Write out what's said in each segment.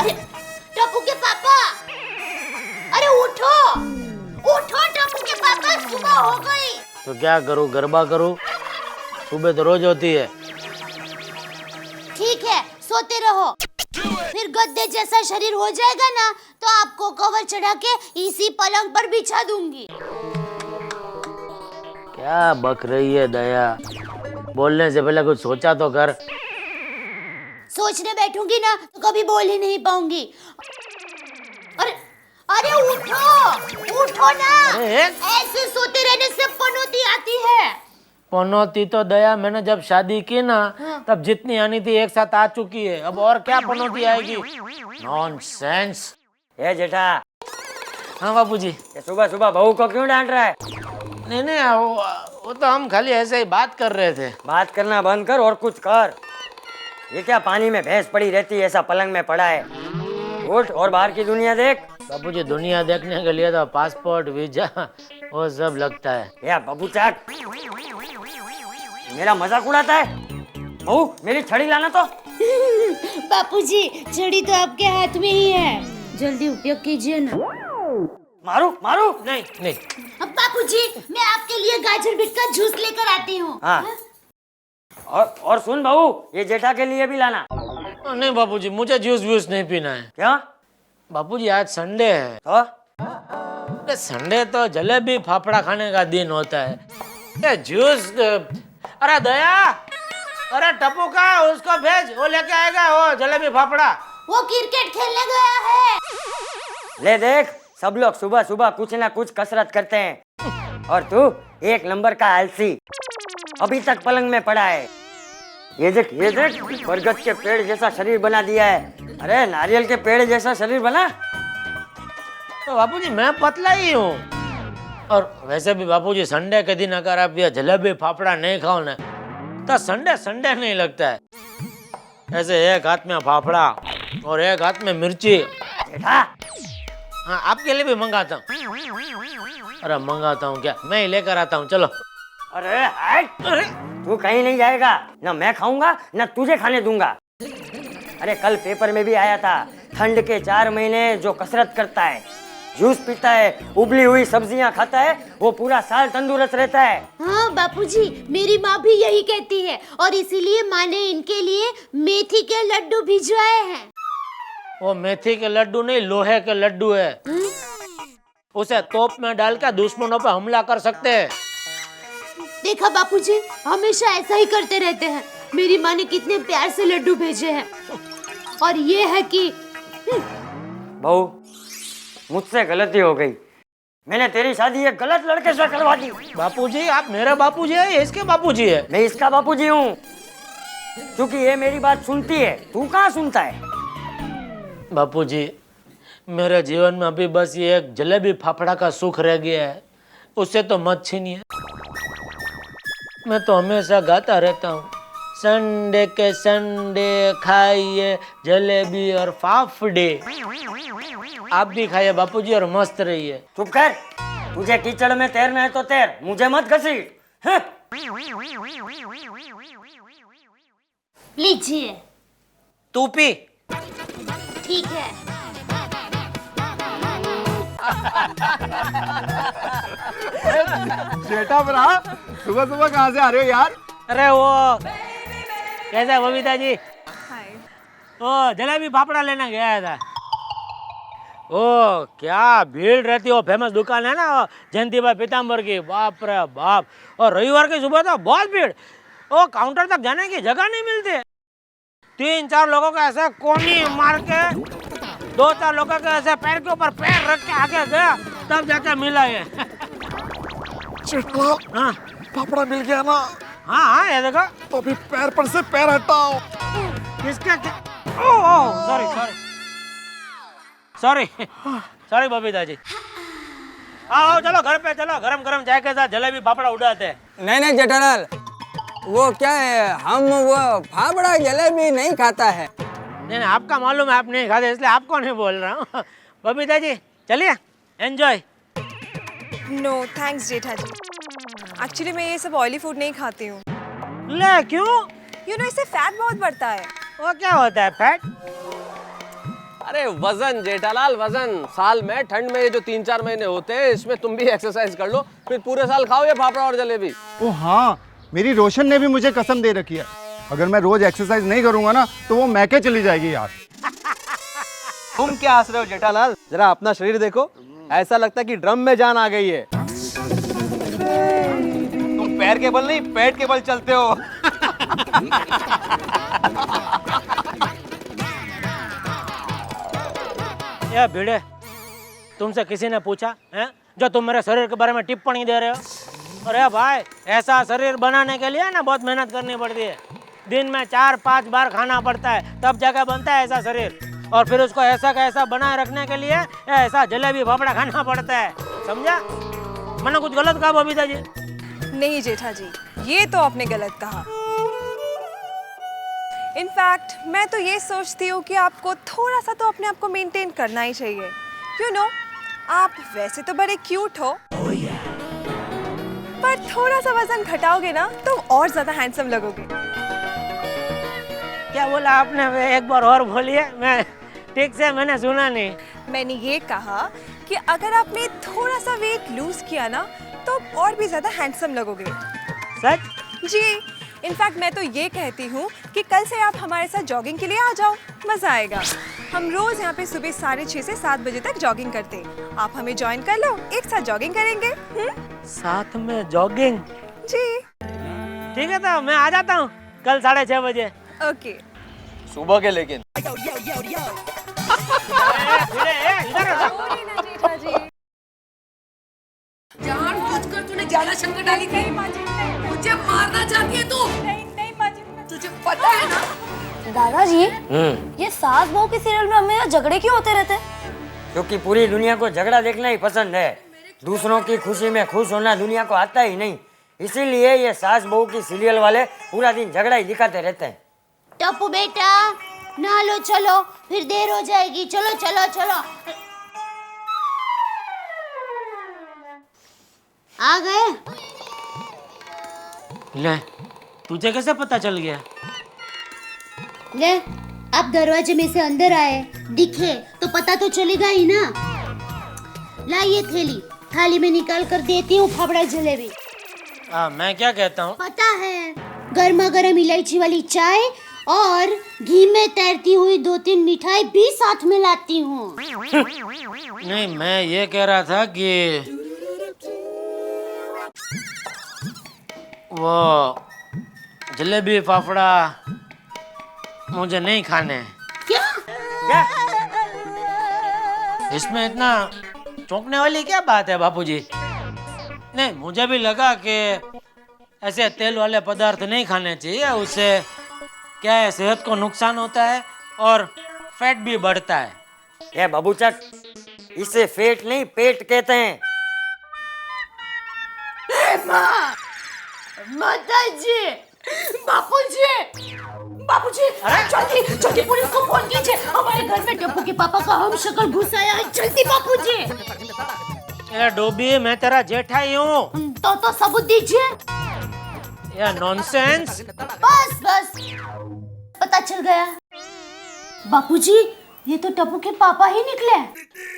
अरे टप्पू के पापा, अरे उठो उठो टप्पू के पापा, सुबह हो गई। तो क्या करूं, गरबा करूं? सुबह तो रोज होती है। ठीक है, सोते रहो, फिर गद्दे जैसा शरीर हो जाएगा ना तो आपको कवर चढ़ा के इसी पलंग पर बिछा दूंगी। क्या बक रही है दया? बोलने से पहले कुछ सोचा तो कर। सोचने बैठूंगी ना तो कभी बोल ही नहीं पाऊंगी। अरे अरे उठो उठो ना, ऐसे सोते रहने से पनौती आती है। पनौती तो दया मैंने जब शादी की ना तब जितनी आनी थी एक साथ आ चुकी है, अब और क्या पनौती आएगी? नॉनसेंस। ये जेठा, हाँ बापूजी। ये सुबह सुबह बहू को क्यों डांट रहा है? नहीं नहीं, वो तो हम खाली ऐसे ही बात कर रहे थे। बात करना बंद कर और कुछ कर। ये क्या पानी में भैंस पड़ी रहती है, ऐसा पलंग में पड़ा है? उठ और बाहर की दुनिया देख। बापूजी दुनिया देखने के लिए तो पासपोर्ट, वीजा वो सब लगता है। या बाबू चाक, मेरा मजाक उड़ाता है? बहू मेरी छड़ी लाना तो। बापूजी छड़ी तो आपके हाथ में ही है, जल्दी उपयोग कीजिए ना। मारू मारू? नहीं नहीं। अब बापूजी मैं आपके लिए गाजर बीट का जूस लेकर आती हूँ। हाँ। और सुन बहू, ये जेठा के लिए भी लाना। नहीं बापूजी, मुझे जूस व्यूस नहीं पीना है। क्या बापूजी आज संडे है। तो संडे तो जलेबी फाफड़ा खाने का दिन होता है। ये जूस, अरे दया, अरे टप्पू का उसको भेज, वो लेके आएगा वो जलेबी फाफड़ा। वो क्रिकेट खेलने गया है। ले देख, सब लोग सुबह सुबह कुछ ना कुछ कसरत करते हैं और तू एक नंबर का आलसी, अभी तक पलंग में पड़ा है। ये देख बरगद के पेड़ जैसा शरीर बना दिया है। अरे नारियल के पेड़ जैसा शरीर बना। तो बापूजी मैं पतला ही हूँ। और वैसे भी बापूजी संडे के दिन अगर आप ये जलेबी फाफड़ा नहीं खाओ ना तो संडे संडे नहीं लगता है। ऐसे एक हाथ में फाफड़ा और एक हाथ में मिर्ची। जेठा, हाँ आपके लिए भी मंगाता हूँ। अरे मंगाता हूँ क्या, मैं ही लेकर आता हूँ, चलो। अरे हट, तू कहीं नहीं जाएगा, ना मैं खाऊंगा ना तुझे खाने दूंगा। अरे कल पेपर में भी आया था, ठंड के 4 महीने जो कसरत करता है, जूस पीता है, उबली हुई सब्जियां खाता है, वो पूरा साल तंदुरुस्त रहता है। हाँ बापूजी, मेरी माँ भी यही कहती है और इसीलिए माँ ने इनके लिए मेथी के लड्डू भिजवाए हैं। वो मेथी के लड्डू नहीं, लोहे के लड्डू है। उसे तोप में डालकर दुश्मनों पर हमला कर सकते हैं। देखा बापूजी, हमेशा ऐसा ही करते रहते हैं। मेरी माँ ने कितने प्यार से लड्डू भेजे हैं और ये है कि बहू, मुझसे गलती हो गई, मैंने तेरी शादी एक गलत लड़के से करवा दी। बापूजी आप मेरे बापूजी है, इसके बापूजी है? मैं इसका बापूजी हूँ, क्योंकि ये मेरी बात सुनती है, तू कहाँ सुनता है? बापूजी मेरे जीवन में अभी बस ये एक जलेबी फाफड़ा का सुख रह गया है, उससे तो मत छीनिए। मैं तो हमेशा गाता रहता हूँ, संडे के संडे खाइए जलेबी और फाफड़े। आप भी खाइए बापूजी और मस्त रहिए। चुप कर, तुझे कीचड़ में तैरना है तो तैर, मुझे मत घसीट। लीजिए। तू पी। ठीक है। जेठा बरा, सुबह सुबह कहाँ से आ रहे हो यार? अरे वो कैसा बबीता जी, वो जलेबी फाफड़ा लेना गया था। ओ क्या भीड़ रहती है, वो फेमस दुकान है ना जयंती भाई पीताम्बर की, बाप रे बाप। और रविवार की सुबह तो बहुत भीड़, वो काउंटर तक जाने की जगह नहीं मिलती। 3-4 लोगों को ऐसे कोनी मार के, 2-4 लोगों के ऐसे पैर के ऊपर पैर रख के आगे गया, तब जाके मिला ये। हाँ फाफड़ा मिल गया ना? हाँ हाँ ये देखो। तो अभी पैर पर से पैर हटाओ। किसका क्या? Oh sorry sorry sorry sorry Babita ji. आओ चलो घर पे चलो, गरम गरम चाय के साथ जलेबी फाफड़ा उड़ाते हैं। नहीं जेठालाल, वो क्या है, हम वो फाफड़ा जलेबी नहीं खाता है। नहीं आपका मालूम है आप नहीं खाते, इसलिए आपको नहीं बोल रहा हूँ। बबीता जी चलिए, एंजॉय। नो थैंक्स जेठा जी, एक्चुअली मैं ये सब ऑयली फूड नहीं खाती हूँ। ले क्यों? यू नो इससे फैट बहुत बढ़ता है। वो क्या होता है फैट? अरे वजन जेठालाल, वजन। साल में ठंड में ये जो 3-4 महीने होते हैं, इसमें तुम भी एक्सरसाइज कर लो, फिर पूरे साल खाओ ये फाफड़ा और जलेबी। ओ हाँ, मेरी रोशन ने भी मुझे कसम दे रखी है, अगर मैं रोज एक्सरसाइज नहीं करूंगा ना तो वो मैके चली जाएगी यार। तुम क्या हंस रहे हो जेठालाल? जरा अपना शरीर देखो, ऐसा लगता है कि ड्रम में जान आ गई है। तुम पैर के बल नहीं, पेट के बल चलते हो। ये भिड़े, तुमसे किसी ने पूछा है जो तुम मेरे शरीर के बारे में टिप्पणी दे रहे हो? अरे भाई, ऐसा शरीर बनाने के लिए ना बहुत मेहनत करनी पड़ती है। दिन में 4-5 बार खाना पड़ता है, तब जाकर बनता है ऐसा शरीर। और फिर उसको ऐसा का ऐसा बनाए रखने के लिए ऐसा जलेबी फाफड़ा खाना पड़ता है, समझा? मैंने कुछ गलत कहा बबीता जी? नहीं जेठा जी, ये तो आपने गलत कहा। इनफैक्ट मैं तो ये सोचती हूँ कि आपको थोड़ा सा तो अपने आप को मेंटेन करना ही चाहिए। यू नो, आप वैसे तो बड़े क्यूट हो, पर थोड़ा सा वजन घटाओगे ना तो और ज्यादा हैंडसम लगोगे। क्या बोला आपने? एक बार और बोलिए, मैं ठीक से मैंने सुना नहीं। मैंने ये कहा कि अगर आपने थोड़ा सा वेट लूज किया ना तो और भी ज्यादा हैंडसम लगोगे। सच? जी, इनफैक्ट मैं तो ये कहती हूँ कि कल से आप हमारे साथ जॉगिंग के लिए आ जाओ, मजा आएगा। हम रोज यहाँ पे सुबह 6:30 से 7 बजे तक जॉगिंग करते हैं। आप हमें ज्वाइन कर लो, एक साथ जॉगिंग करेंगे। साथ में जॉगिंग? जी ठीक है, तो मैं आ जाता हूँ कल 6:30 बजे। ओके। सुबह के लेकिन। जानबूझकर तूने ज्यादा शंकर डाली थी। मुझे मारना चाहती है तू? नहीं माजिद, तुझे पता है ना? दादाजी, ये सास बहू के सीरियल में हमें झगड़े क्यों होते रहते हैं? क्योंकि पूरी दुनिया को झगड़ा देखना ही पसंद है। दूसरों की खुशी में खुश होना दुनिया को आता ही नहीं, इसीलिए ये सास बहू की सीरियल वाले पूरा दिन झगड़ा ही दिखाते रहते हैं। टप्पू बेटा, नहा लो, चलो, फिर देर हो जाएगी। चलो चलो चलो। आ गए? ले, तुझे कैसे पता चल गया? ले, आप दरवाजे में से अंदर आए, दिखे तो पता तो चलेगा ही ना। लाइए थैली, थाली में निकाल कर देती हूँ फाफड़ा जलेबी। मैं क्या कहता हूँ? पता है, गर्मा गर्म इलायची वाली चाय और घी में तैरती हुई 2-3 मिठाई भी साथ में लाती हूँ। नहीं, मैं ये कह रहा था कि वो जलेबी फाफड़ा मुझे नहीं खाने। क्या? इसमें इतना चौंकने वाली क्या बात है बापूजी? नहीं, मुझे भी लगा कि ऐसे तेल वाले पदार्थ नहीं खाने चाहिए, उससे क्या है, सेहत को नुकसान होता है और फैट भी बढ़ता है। ये बाबूचक, इसे फेट नहीं पेट कहते हैं। माताजी, बापूजी, बापूजी, जल्दी जल्दी पुलिस को फोन कीजिए। हमारे घर में टप्पू के पापा का हम शक्ल घुस आया है। जल्दी बापूजी। ये डोबी, मैं तेरा जेठा ही हूँ। तो सबूत दीजिए। ये नॉनसेंस। बस बस, पता चल गया। बापूजी, ये तो टप्पू के पापा ही निकले।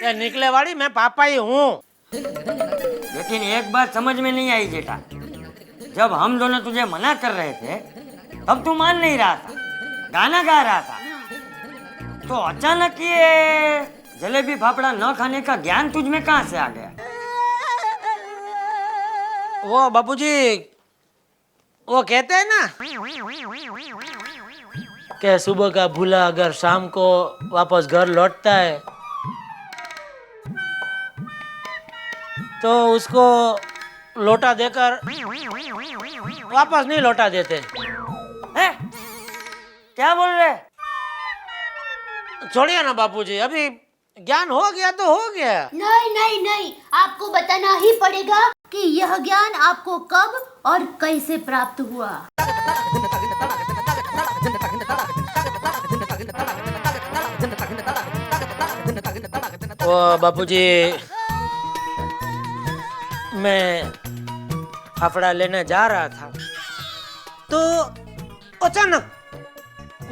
ये निकले वाली मैं पापा ही हूँ। लेकिन एक बात समझ में नहीं आई जेठा, जब हम दोनों तुझे मना कर रहे थे तब तू मान नहीं रहा था, गाना गा रहा था, तो अचानक ये जलेबी फाफड़ा न खाने का ज्ञान तुझ में कहाँ से आ गया? वो बापूजी, वो कहते हैं ना कि सुबह का भूला अगर शाम को वापस घर लौटता है तो उसको लौटा देकर वापस नहीं लौटा देते हैं? क्या बोल रहे? छोड़िए ना बापूजी, अभी ज्ञान हो गया तो हो गया। नहीं नहीं नहीं, आपको बताना ही पड़ेगा कि यह ज्ञान आपको कब और कैसे प्राप्त हुआ। वो बापूजी, मैं फाफड़ा लेने जा रहा था तो अचानक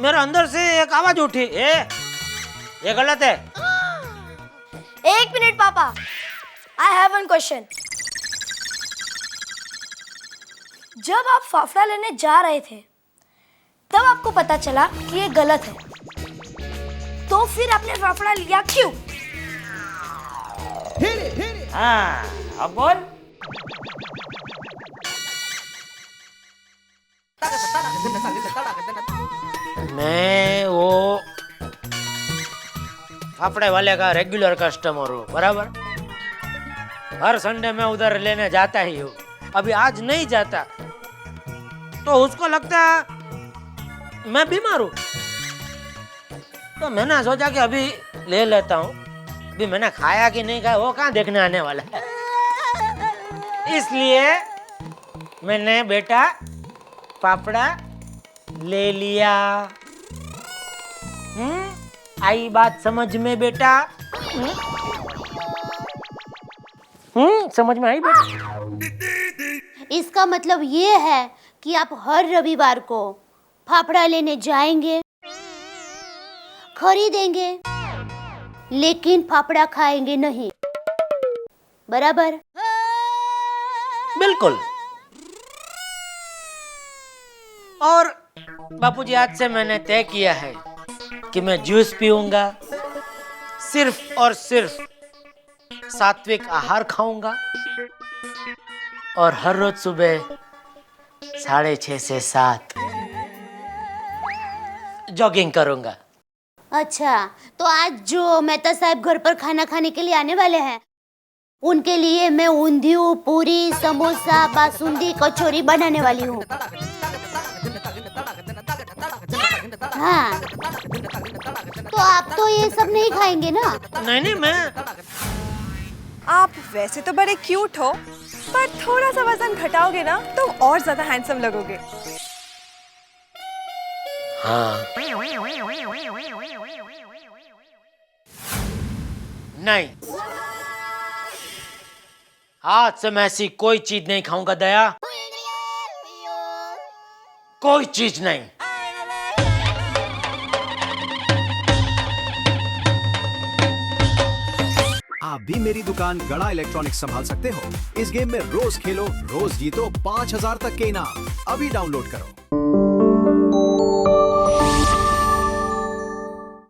मेरे अंदर से एक आवाज उठी, ये गलत है। एक मिनट पापा, आई हैव वन क्वेश्चन। जब आप फाफड़ा लेने जा रहे थे तब आपको पता चला कि ये गलत है, तो फिर आपने फाफड़ा लिया क्यों? हाँ, अब बोल। मैं वो फाफड़े वाले का रेगुलर कस्टमर हूँ, बराबर। हर संडे में उधर लेने जाता ही हूँ। अभी आज नहीं जाता तो उसको लगता मैं बीमार हूँ, तो मैंने सोचा कि अभी ले लेता हूँ। अभी मैंने खाया कि नहीं खाया वो कहाँ देखने आने वाला है, इसलिए मैंने बेटा फाफड़ा ले लिया। आई बात समझ में बेटा? समझ में आई बेटा? इसका मतलब ये है कि आप हर रविवार को फाफड़ा लेने जाएंगे, खरीदेंगे, लेकिन फाफड़ा खाएंगे नहीं, बराबर? बिल्कुल। और बापूजी, आज से मैंने तय किया है कि मैं जूस पीऊंगा, सिर्फ और सिर्फ सात्विक आहार खाऊंगा, और हर रोज सुबह 6:30 से 7 जॉगिंग करूंगा। अच्छा, तो आज जो मेहता साहब घर पर खाना खाने के लिए आने वाले हैं, उनके लिए मैं ऊंधियू, पूरी, समोसा, बासुंदी, कचौरी बनाने वाली हूँ। हाँ, तो आप तो ये सब नहीं खाएंगे ना? नहीं, मैं आप वैसे तो बड़े क्यूट हो, पर थोड़ा सा वजन घटाओगे ना तो और ज्यादा हैंडसम लगोगे। हाँ। नहीं, आज से मैं ऐसी कोई चीज नहीं खाऊंगा दया, कोई चीज नहीं। आप भी मेरी दुकान गड़ा इलेक्ट्रॉनिक्स संभाल सकते हो। इस गेम में रोज खेलो, रोज जीतो 5000 तक के इनाम। अभी डाउनलोड करो।